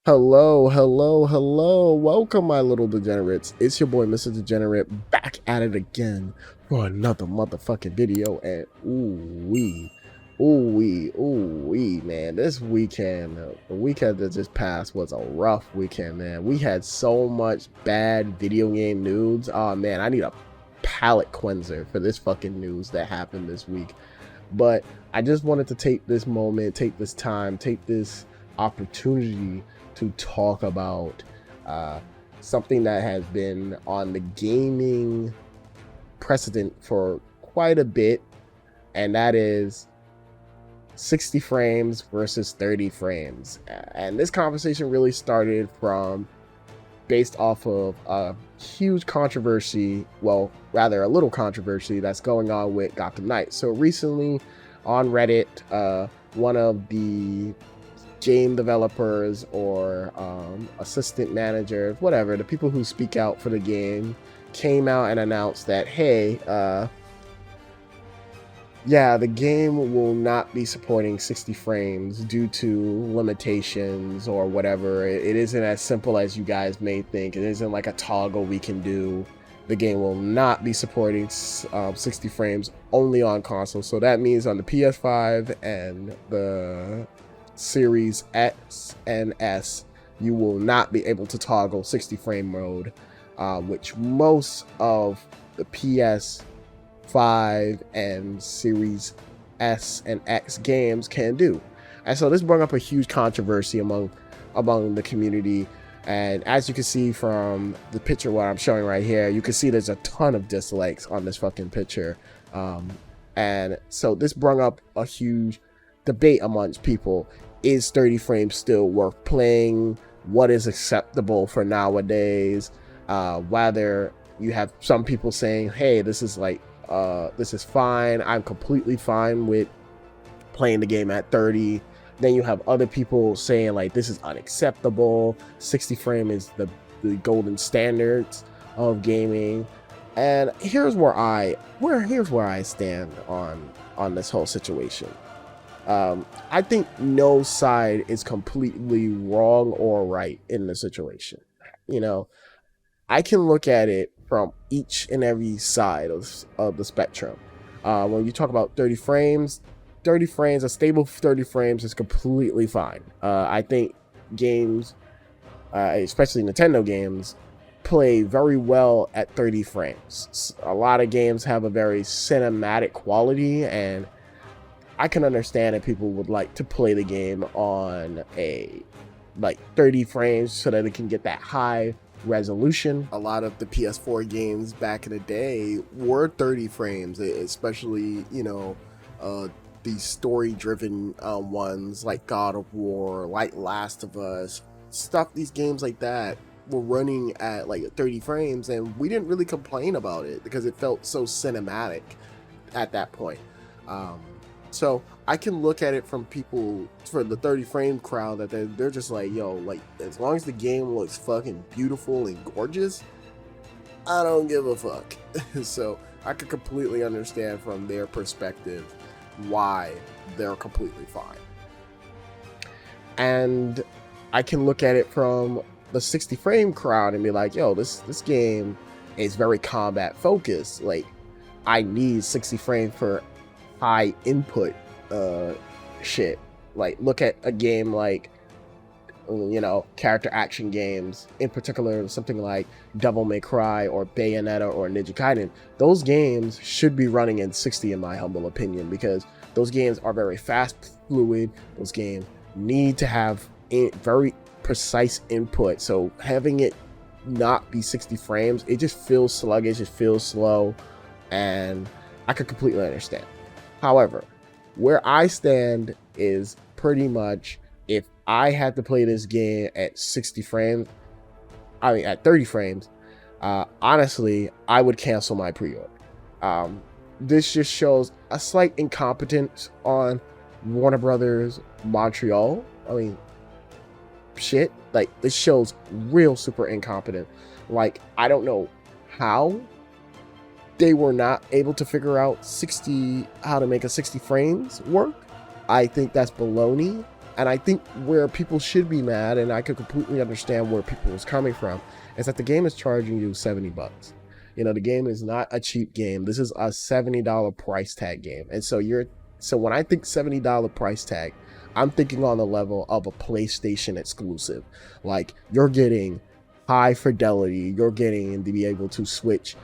Hello, hello, hello. Welcome, my little degenerates. It's your boy, Mr. Degenerate, back at it again for another motherfucking video. And ooh wee, man. This weekend, the weekend that just passed was a rough weekend, man. We had so much bad video game news. Oh man, I need a palate cleanser for this fucking news that happened this week. But I just wanted to take this moment, take this time, take this opportunity to talk about something that has been on the gaming precedent for quite a bit, and that is 60 frames versus 30 frames. And this conversation really started from based off of a huge controversy, well, rather a little controversy that's going on with Gotham Knights. So recently on Reddit, one of the game developers or assistant managers, whatever, the people who speak out for the game came out and announced that, hey, yeah, the game will not be supporting 60 frames due to limitations or whatever. It isn't as simple as you guys may think. It isn't like a toggle we can do. The game will not be supporting 60 frames only on console. So that means on the PS5 and the Series X and S, you will not be able to toggle 60 frame mode, which most of the PS5 and Series S and X games can do. And so this brought up a huge controversy among the community. And as you can see from the picture what I'm showing right here, you can see there's a ton of dislikes on this fucking picture. And so this brought up a huge debate amongst people. Is 30 frames still worth playing? What is acceptable for nowadays? Whether you have some people saying, hey, this is fine. I'm completely fine with playing the game at 30. Then you have other people saying like this is unacceptable. 60 frame is the golden standards of gaming. And here's where I stand on this whole situation. I think no side is completely wrong or right in the situation. You know, I can look at it from each and every side of the spectrum. When you talk about 30 frames, a stable 30 frames is completely fine. I think games, especially Nintendo games, play very well at 30 frames. A lot of games have a very cinematic quality, and I can understand that people would like to play the game on a 30 frames so that it can get that high resolution. A lot of the PS4 games back in the day were 30 frames, especially, these story-driven ones like God of War, like Last of Us, these games like that were running at 30 frames, and we didn't really complain about it because it felt so cinematic at that point. So I can look at it from people for the 30 frame crowd that they're just like, yo, as long as the game looks fucking beautiful and gorgeous, I don't give a fuck. So I could completely understand from their perspective why they're completely fine. And I can look at it from the 60 frame crowd and be like, yo, this game is very combat focused. Like, I need 60 frames for high input shit. Like, look at a game like, character action games, in particular something like Devil May Cry or Bayonetta or Ninja Gaiden. Those games should be running in 60 in my humble opinion, because those games are very fast, fluid. Those games need to have very precise input, so having it not be 60 frames, it just feels sluggish, it feels slow, and I could completely understand. However, where I stand is pretty much, if I had to play this game at 60 frames, at 30 frames, honestly, I would cancel my pre-order. This just shows a slight incompetence on Warner Brothers Montreal. Shit, this shows real super incompetent. I don't know how they were not able to figure out how to make a 60 frames work. I think that's baloney. And I think where people should be mad, and I could completely understand where people was coming from, is that the game is charging you $70. The game is not a cheap game. This is a $70 price tag game. And so when I think $70 price tag, I'm thinking on the level of a PlayStation exclusive. Like, you're getting high fidelity, you're getting to be able to switch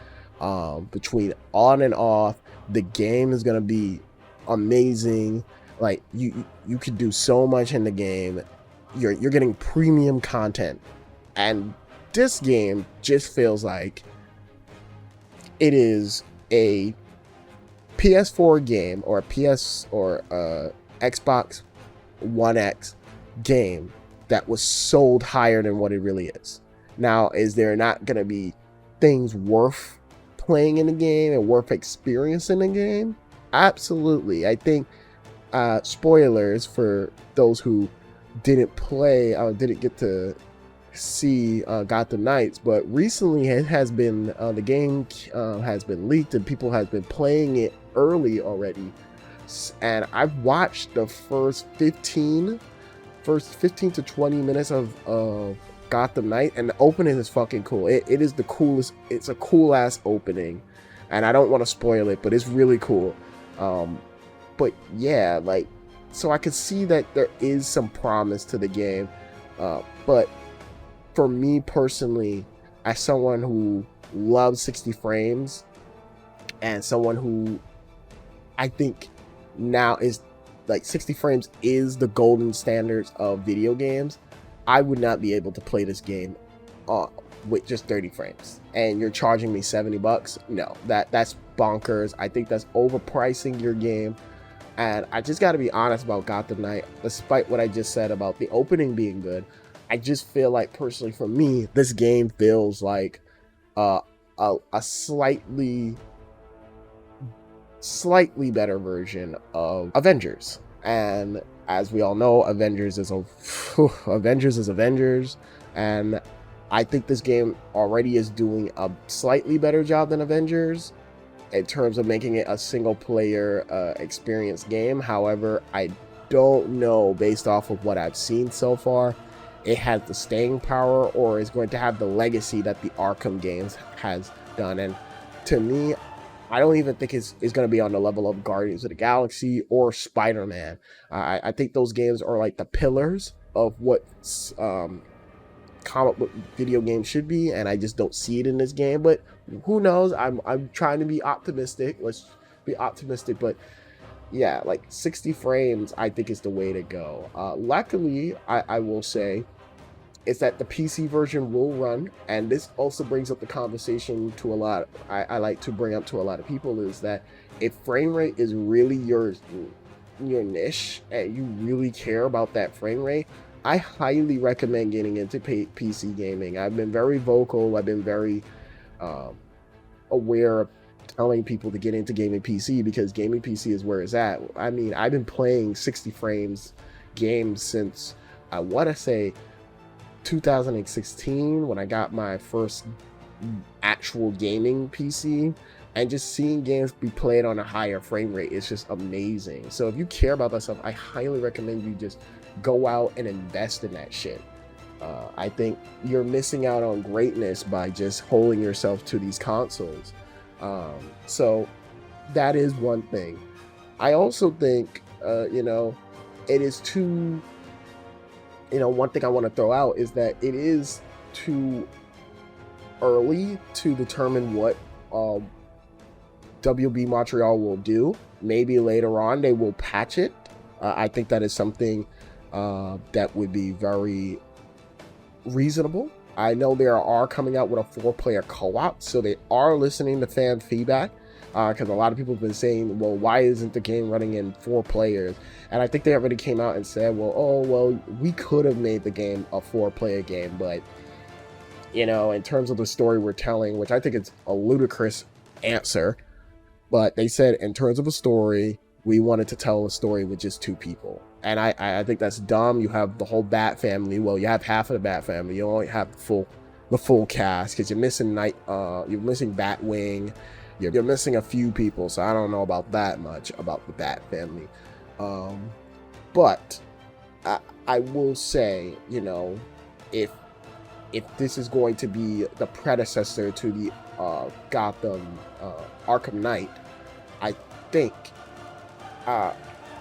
between on and off. The game is gonna be amazing. Like, you could do so much in the game. You're getting premium content, and this game just feels like it is a PS4 game or a PS or Xbox One X game that was sold higher than what it really is. Now, is there not going to be things worth playing in the game and worth experiencing in the game? Absolutely. I think spoilers for those who didn't play or didn't get to see Gotham Knights, but recently it has been the game has been leaked and people has been playing it early already, and I've watched the first 15 to 20 minutes of Gotham Knight, and the opening is fucking cool. It is the coolest. It's a cool ass opening, and I don't want to spoil it, but it's really cool. But yeah, like, so I can see that there is some promise to the game, but for me personally, as someone who loves 60 frames and someone who I think now is like 60 frames is the golden standards of video games, I would not be able to play this game with just 30 frames. And you're charging me $70? No, that's bonkers. I think that's overpricing your game. And I just got to be honest about Gotham Knight. Despite what I just said about the opening being good, I just feel like, personally for me, this game feels like a slightly better version of Avengers. And as we all know, Avengers is Avengers, and I think this game already is doing a slightly better job than Avengers in terms of making it a single player experience game. However, I don't know, based off of what I've seen so far, it has the staying power or is going to have the legacy that the Arkham games has done. And to me, I don't even think it's going to be on the level of Guardians of the Galaxy or Spider-Man. I think those games are like the pillars of what comic book video games should be, and I just don't see it in this game. But who knows? I'm trying to be optimistic. Let's be optimistic. But yeah, like 60 frames, I think is the way to go. Luckily, I will say, is that the PC version will run, and this also brings up the conversation to a lot. I like to bring up to a lot of people, is that if frame rate is really your niche and you really care about that frame rate, I highly recommend getting into PC gaming. I've been very vocal. I've been very aware of telling people to get into gaming PC, because gaming PC is where it's at. I mean, I've been playing 60 frames games since, I want to say, 2016, when I got my first actual gaming PC, and just seeing games be played on a higher frame rate is just amazing. So if you care about that stuff, I highly recommend you just go out and invest in that shit. I think you're missing out on greatness by just holding yourself to these consoles. So that is one thing. I also think, it is too, one thing I want to throw out is that it is too early to determine what WB Montreal will do. Maybe later on they will patch it. I think that is something that would be very reasonable. I know they are coming out with a 4-player co-op, so they are listening to fan feedback, because a lot of people have been saying, well, why isn't the game running in 4 players? And I think they already came out and said, well, we could have made the game a 4-player game, but in terms of the story we're telling, which I think it's a ludicrous answer, but they said in terms of a story, we wanted to tell a story with just 2 people. And I think that's dumb. You have the whole Bat family. Well, you have half of the Bat family. You only have the full cast, because you're missing you're missing Batwing. You're missing a few people, so I don't know about that much about the Bat family. But I, I will say, you know, if this is going to be the predecessor to the Gotham Arkham Knight, I think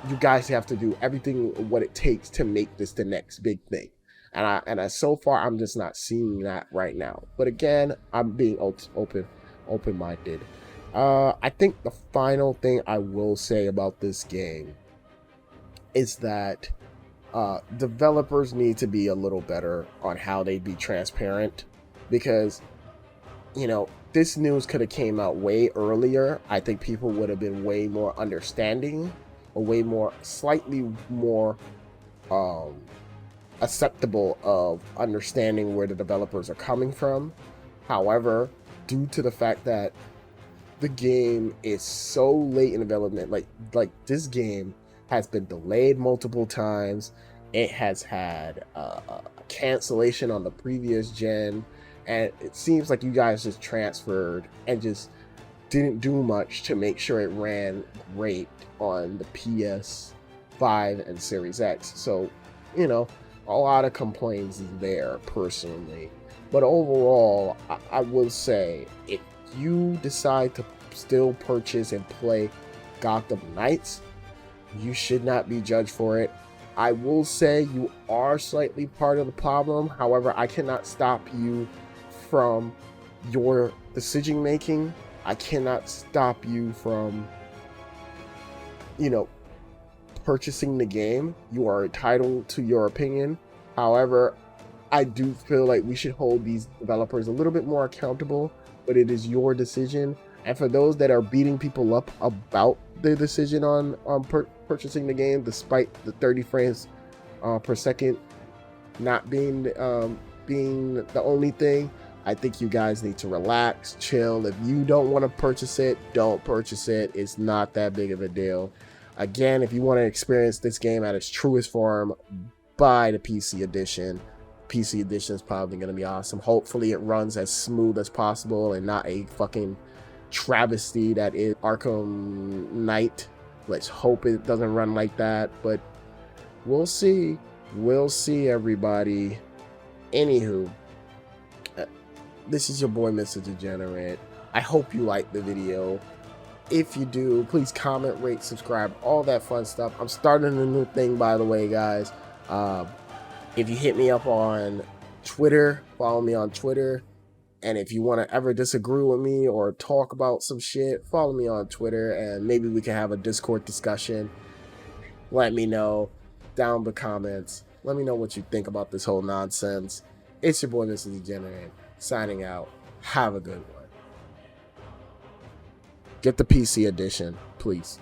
you guys have to do everything what it takes to make this the next big thing. And so far I'm just not seeing that right now. But again, I'm being open-minded. I think the final thing I will say about this game is that developers need to be a little better on how they be transparent, because, you know, this news could have came out way earlier. I think people would have been way more understanding, or way more, slightly more acceptable of understanding where the developers are coming from. However, due to the fact that the game is so late in development, like this game has been delayed multiple times. It has had a cancellation on the previous gen, and it seems like you guys just transferred and just didn't do much to make sure it ran great on the PS5 and Series X. So, you know, a lot of complaints there personally. But overall, I will say, if you decide to still purchase and play Gotham Knights, you should not be judged for it. I will say you are slightly part of the problem. However, I cannot stop you from your decision making. I cannot stop you from, you know, purchasing the game. You are entitled to your opinion. However, I do feel like we should hold these developers a little bit more accountable, but it is your decision. And for those that are beating people up about their decision on purchasing the game, despite the 30 frames per second not being the only thing, I think you guys need to relax, chill. If you don't want to purchase it, don't purchase it. It's not that big of a deal. Again, if you want to experience this game at its truest form, buy the PC edition. PC edition is probably going to be awesome. Hopefully it runs as smooth as possible and not a fucking travesty that is Arkham Knight. Let's hope it doesn't run like that, but we'll see. We'll see, everybody. Anywho, this is your boy, Mr. Degenerate. I hope you liked the video. If you do, please comment, rate, subscribe, all that fun stuff. I'm starting a new thing, by the way, guys. If you hit me up on Twitter, follow me on Twitter. And if you want to ever disagree with me or talk about some shit, follow me on Twitter, and maybe we can have a Discord discussion. Let me know down in the comments. Let me know what you think about this whole nonsense. It's your boy, Mr. Degenerate, signing out. Have a good one. Get the PC edition, please.